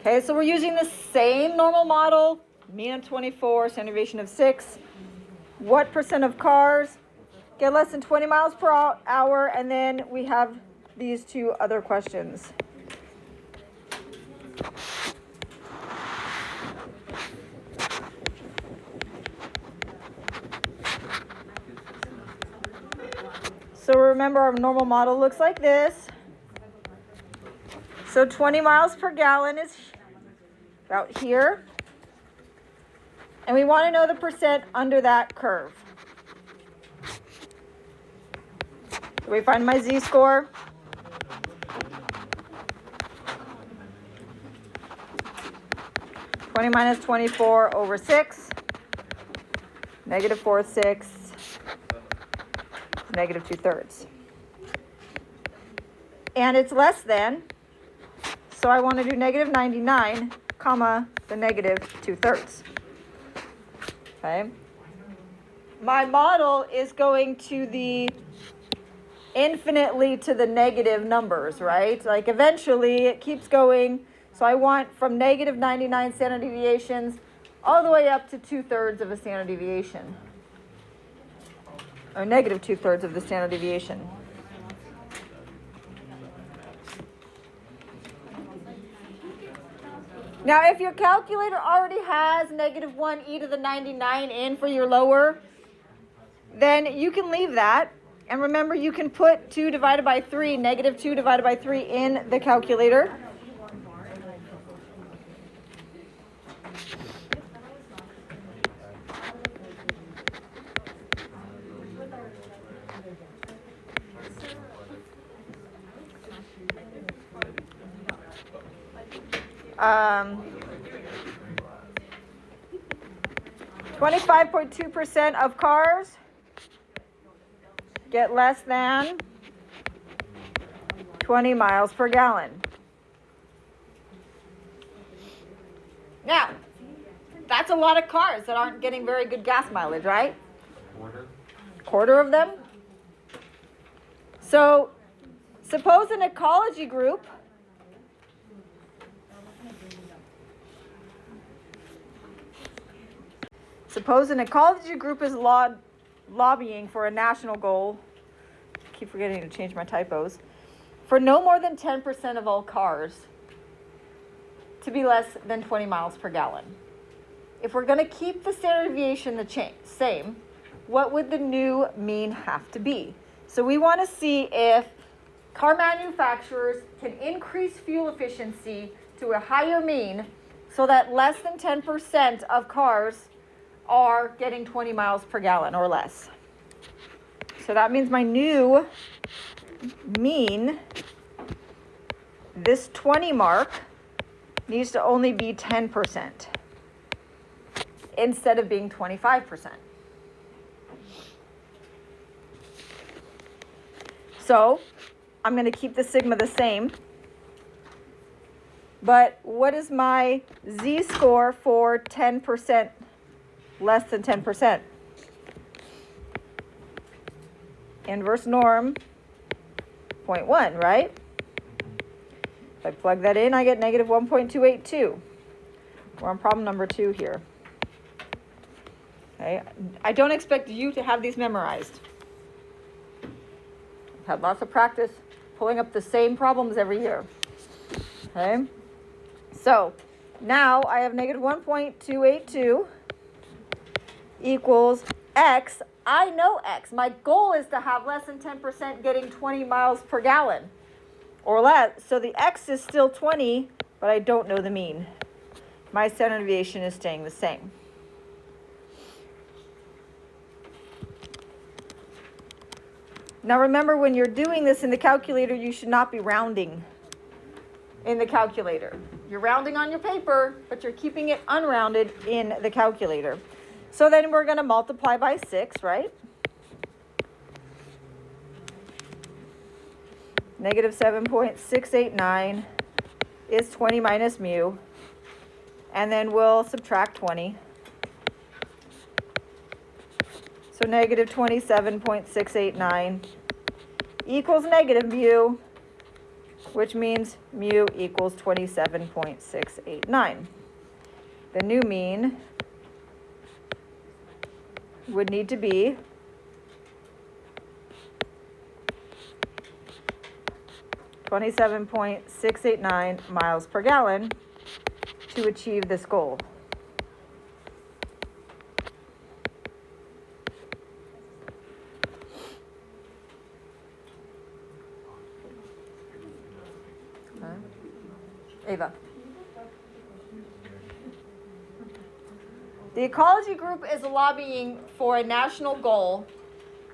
Okay, so we're using the same normal model, mean of 24, standard deviation of 6. What percent of cars get less than 20 miles per hour? And then we have these two other questions. So remember, our normal model looks like this. So 20 miles per gallon is about here. And we want to know the percent under that curve. So we find my z-score. (20 minus 24 over 6). Negative 4/6. Negative 2/3. And it's less than. So I want to do negative 99, comma, the negative 2/3. Okay. My model is going to the infinitely to the negative numbers, right? Like eventually it keeps going. So I want from negative 99 standard deviations all the way up to 2/3 of a standard deviation. Or negative 2/3 of the standard deviation. Now, if your calculator already has negative 1e to the 99 in for your lower, then you can leave that. And remember, you can put 2 divided by 3, negative 2 divided by 3 in the calculator. Um, 25.2% of cars get less than 20 miles per gallon. Now, that's a lot of cars that aren't getting very good gas mileage, right? Quarter of them. So, suppose an ecology group is lobbying for a national goal. I keep forgetting to change my typos. For no more than 10% of all cars to be less than 20 miles per gallon. If we're going to keep the standard deviation the same, what would the new mean have to be? So we want to see if car manufacturers can increase fuel efficiency to a higher mean so that less than 10% of cars are getting 20 miles per gallon or less. So that means my new mean, this 20 mark, needs to only be 10% instead of being 25%. So I'm going to keep the sigma the same. But what is my z-score for 10%? Less than 10%. Inverse norm, 0.1, right? If I plug that in, I get negative 1.282. We're on problem number 2 here. Okay, I don't expect you to have these memorized. I've had lots of practice pulling up the same problems every year. Okay, so now I have negative 1.282 equals x. I know x. My goal is to have less than 10% getting 20 miles per gallon or less. So the x is still 20, but I don't know the mean. My standard deviation is staying the same. Now remember, when you're doing this in the calculator, you should not be rounding in the calculator. You're rounding on your paper, but you're keeping it unrounded in the calculator. So then we're going to multiply by 6, right? Negative 7.689 is 20 minus mu. And then we'll subtract 20. So negative 27.689 equals negative mu. which means mu equals 27.689. The new mean would need to be 27.689 miles per gallon to achieve this goal. Ava. The ecology group is lobbying for a national goal,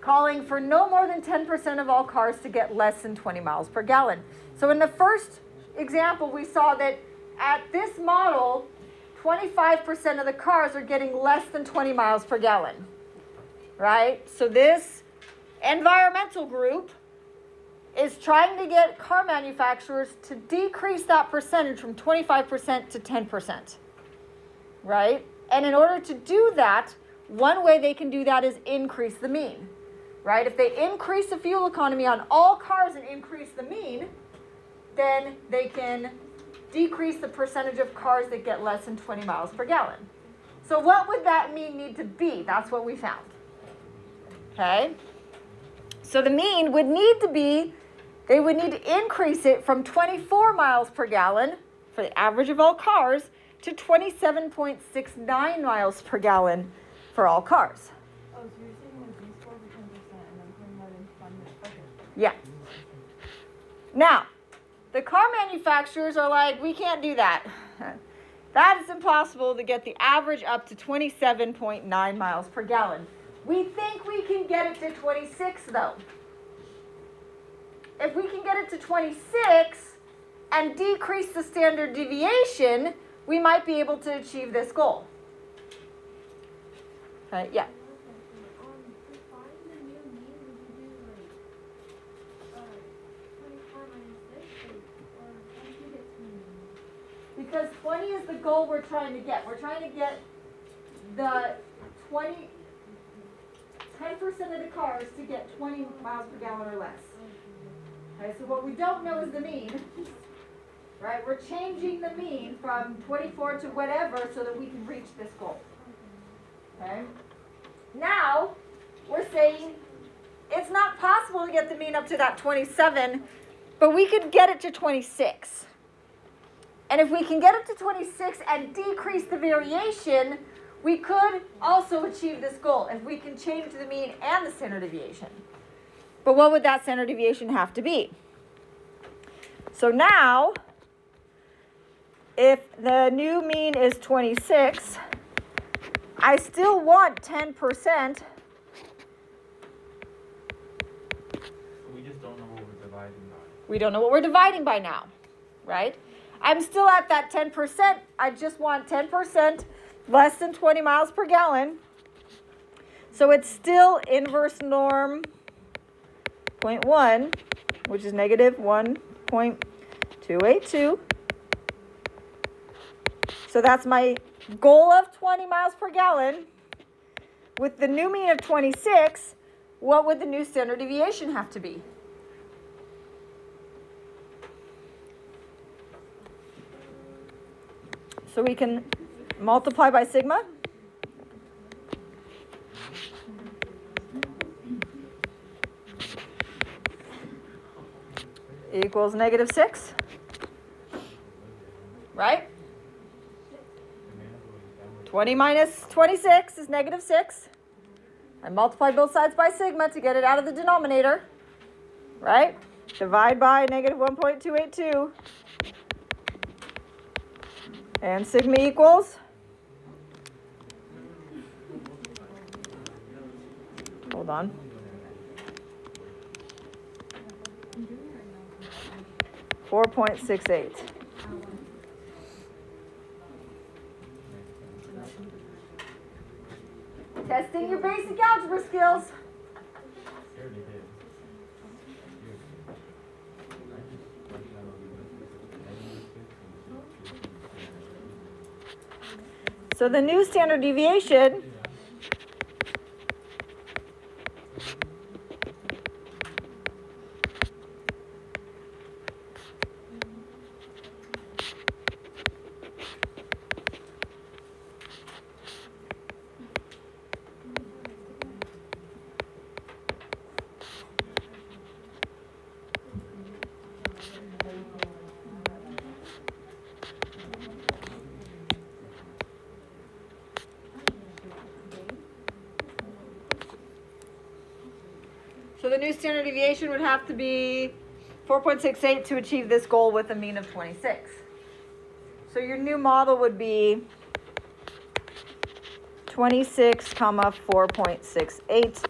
calling for no more than 10% of all cars to get less than 20 miles per gallon. So in the first example, we saw that at this model, 25% of the cars are getting less than 20 miles per gallon, right? So this environmental group is trying to get car manufacturers to decrease that percentage from 25% to 10%, right? And in order to do that, one way they can do that is increase the mean, right? If they increase the fuel economy on all cars and increase the mean, then they can decrease the percentage of cars that get less than 20 miles per gallon. So what would that mean need to be? That's what we found, okay? So the mean would need to be, they would need to increase it from 24 miles per gallon for the average of all cars to 27.69 miles per gallon for all cars. Oh, so you're saying the Z score for 10% and then putting that in fund. Okay. Yeah. Now, the car manufacturers are like, we can't do that. That is impossible to get the average up to 27.9 miles per gallon. We think we can get it to 26 though. If we can get it to 26 and decrease the standard deviation, we might be able to achieve this goal. Okay, yeah. To find the new mean, would you do like 24 minus 6 or how do you get to mean? Because 20 is the goal we're trying to get. We're trying to get the 10% of the cars to get 20 miles per gallon or less. Okay, so what we don't know is the mean, right? We're changing the mean from 24 to whatever so that we can reach this goal. Okay? Now, we're saying it's not possible to get the mean up to that 27, but we could get it to 26. And if we can get it to 26 and decrease the variation, we could also achieve this goal if we can change the mean and the standard deviation. But what would that standard deviation have to be? So now, if the new mean is 26, I still want 10%. We just don't know what we're dividing by. We don't know what we're dividing by now, right? I'm still at that 10%. I just want 10% less than 20 miles per gallon. So it's still inverse norm 0.1, which is negative 1.282. So that's my goal of 20 miles per gallon. With the new mean of 26, what would the new standard deviation have to be? So we can multiply by sigma. Equals negative 6. Right? 20 minus 26 is negative 6. I multiply both sides by sigma to get it out of the denominator. Right? Divide by negative 1.282. And sigma equals? Hold on. 4.68. Testing your basic algebra skills. So the new standard deviation the new standard deviation would have to be 4.68 to achieve this goal with a mean of 26. So your new model would be 26, 4.68.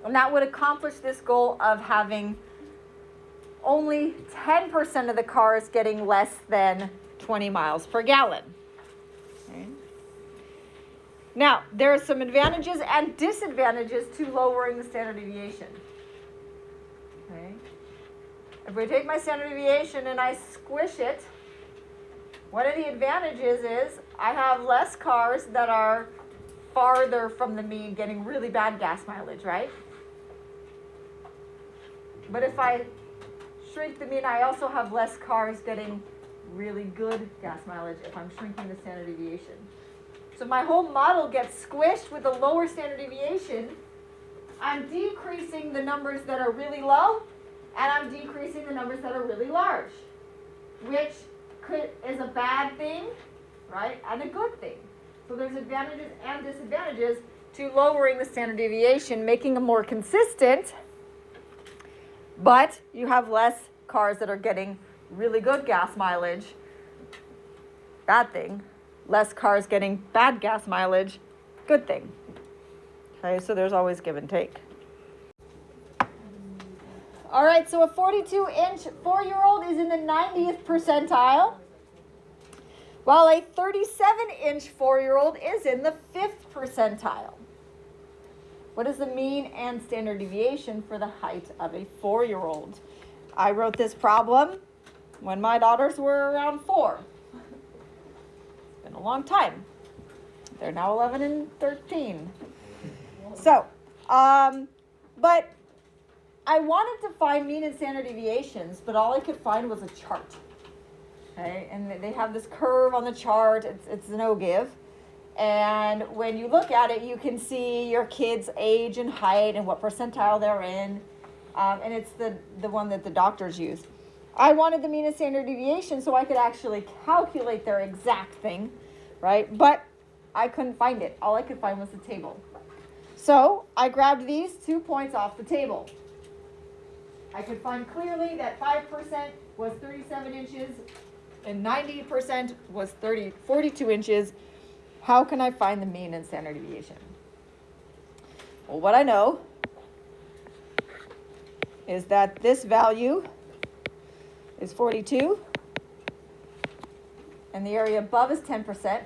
And that would accomplish this goal of having only 10% of the cars getting less than 20 miles per gallon. Okay. Now, there are some advantages and disadvantages to lowering the standard deviation. Okay. If we take my standard deviation and I squish it, one of the advantages is I have less cars that are farther from the mean getting really bad gas mileage, right? But if I shrink the mean, I also have less cars getting really good gas mileage if I'm shrinking the standard deviation. So my whole model gets squished with a lower standard deviation. I'm decreasing the numbers that are really low, and I'm decreasing the numbers that are really large, which is a bad thing, right, and a good thing. So there's advantages and disadvantages to lowering the standard deviation, making them more consistent, but you have less cars that are getting really good gas mileage. Bad thing. Less cars getting bad gas mileage. Good thing. Okay, so there's always give and take. All right, so a 42-inch 4-year-old is in the 90th percentile, while a 37-inch 4-year-old is in the 5th percentile. What is the mean and standard deviation for the height of a 4-year-old? I wrote this problem when my daughters were around 4. It's been a long time. They're now 11 and 13. So, but I wanted to find mean and standard deviations, but all I could find was a chart. Okay, and they have this curve on the chart. It's no give. And when you look at it, you can see your kid's age and height and what percentile they're in. And it's the one that the doctors use. I wanted the mean and standard deviation so I could actually calculate their exact thing, right? But I couldn't find it. All I could find was the table. So I grabbed these 2 points off the table. I could find clearly that 5% was 37 inches and 90% was 42 inches. How can I find the mean and standard deviation? Well, what I know is that this value is 42 and the area above is 10%,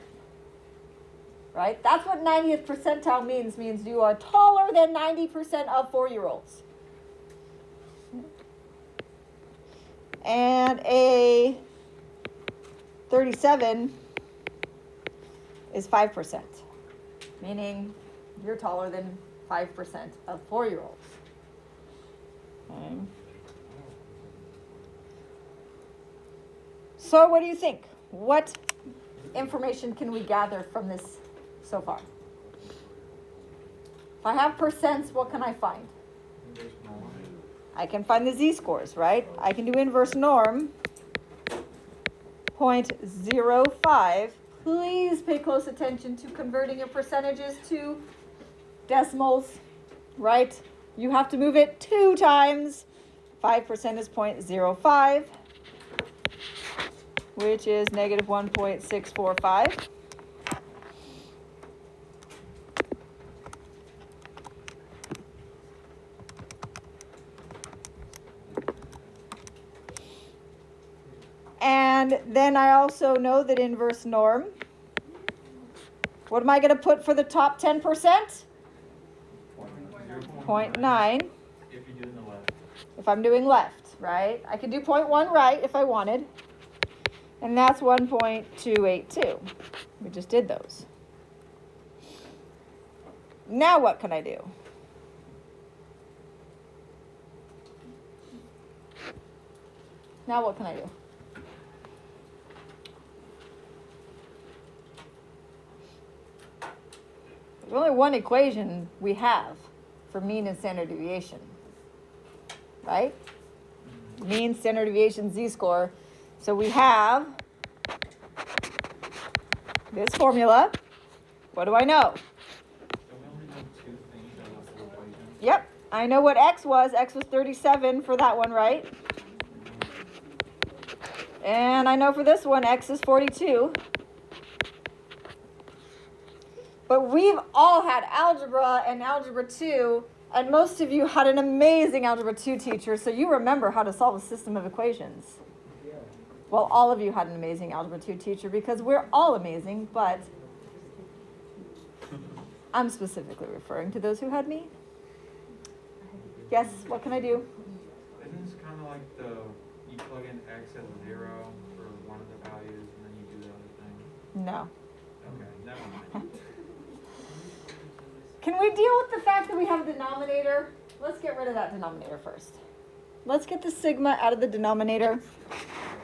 right? That's what 90th percentile means you are taller than 90% of 4-year-olds. And a 37 is 5%, meaning you're taller than 5% of 4-year-olds. Okay. So what do you think? What information can we gather from this so far? If I have percents, what can I find? I can find the z-scores, right? I can do inverse norm, 0.05. Please pay close attention to converting your percentages to decimals, right? You have to move it 2 times. 5% is 0.05, which is negative 1.645. And then I also know that inverse norm, what am I going to put for the top 10%? 0.9. If you're doing the left. If I'm doing left, right? I could do 0.1 right if I wanted. And that's 1.282. We just did those. Now what can I do? Now what can I do? There's only one equation we have for mean and standard deviation, right? Mean, standard deviation, z-score. So we have this formula. What do I know? Don't we only know 2 things out of this equation? Yep, I know what x was. X was 37 for that one, right? And I know for this one, x is 42. But we've all had algebra and algebra 2, and most of you had an amazing algebra 2 teacher, so you remember how to solve a system of equations. Well, all of you had an amazing algebra 2 teacher because we're all amazing, but I'm specifically referring to those who had me. Yes, what can I do? Isn't this kind of like you plug in x as 0 for one of the values and then you do the other thing? No. Okay, never mind. Can we deal with the fact that we have a denominator? Let's get rid of that denominator first. Let's get the sigma out of the denominator,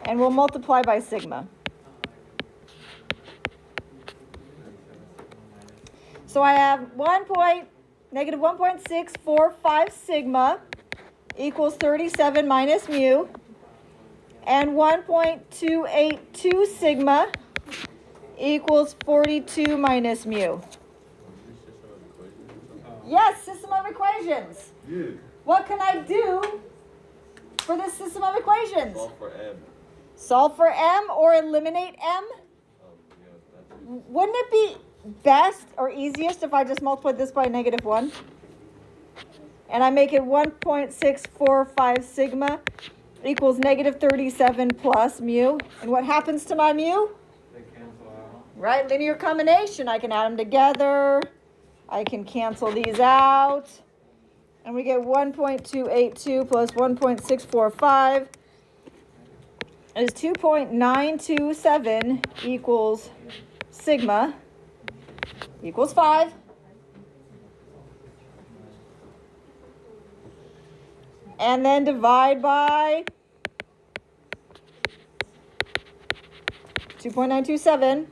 and we'll multiply by sigma. So I have negative 1.645 sigma equals 37 minus mu, and 1.282 sigma equals 42 minus mu. Yes, system of equations. Yeah. What can I do for this system of equations? Solve for m. Solve for m or eliminate m? Wouldn't it be best or easiest if I just multiplied this by negative 1? And I make it 1.645 sigma equals negative 37 plus mu. And what happens to my mu? They cancel out. Right, linear combination. I can add them together. I can cancel these out. And we get 1.282 plus 1.645 is 2.927 equals sigma equals 5. And then divide by 2.927.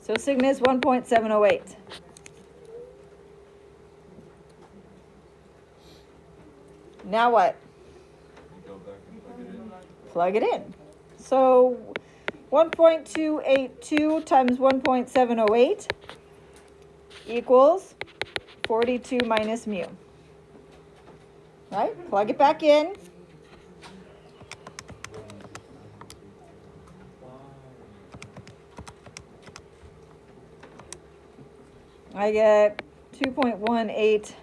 So sigma is 1.708. Now what? Go back and plug it in. Plug it in. So 1.282 times 1.708 equals 42 minus mu. Right? Plug it back in. I get 2.18,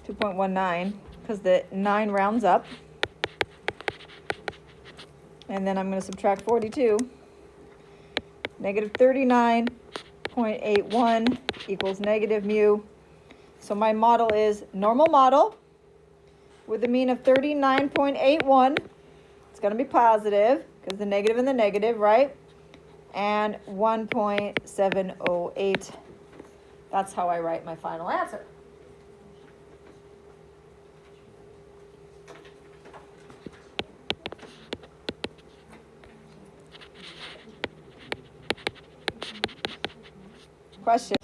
2.19, because the 9 rounds up. And then I'm going to subtract 42. Negative 39.81 equals negative mu. So my model is normal model with a mean of 39.81. It's going to be positive because the negative and the negative, right? And 1.708. That's how I write my final answer. Question.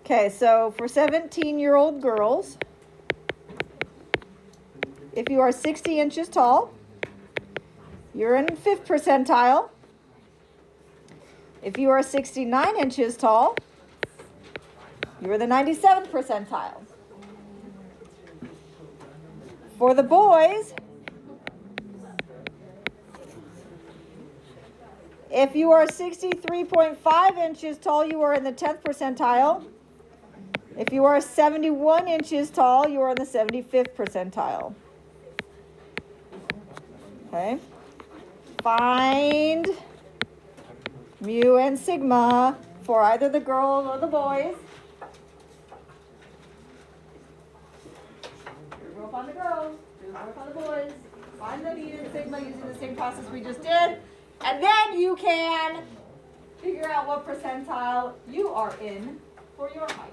Okay, so for 17-year-old girls, if you are 60 inches tall, you're in 5th percentile. If you are 69 inches tall, you're the 97th percentile. For the boys, if you are 63.5 inches tall, you are in the 10th percentile. If you are 71 inches tall, you are in the 75th percentile. Okay. Find mu and sigma for either the girls or the boys. Here's work on the girls. Here's work on the boys. Find the mean and sigma using the same process we just did. And then you can figure out what percentile you are in for your height.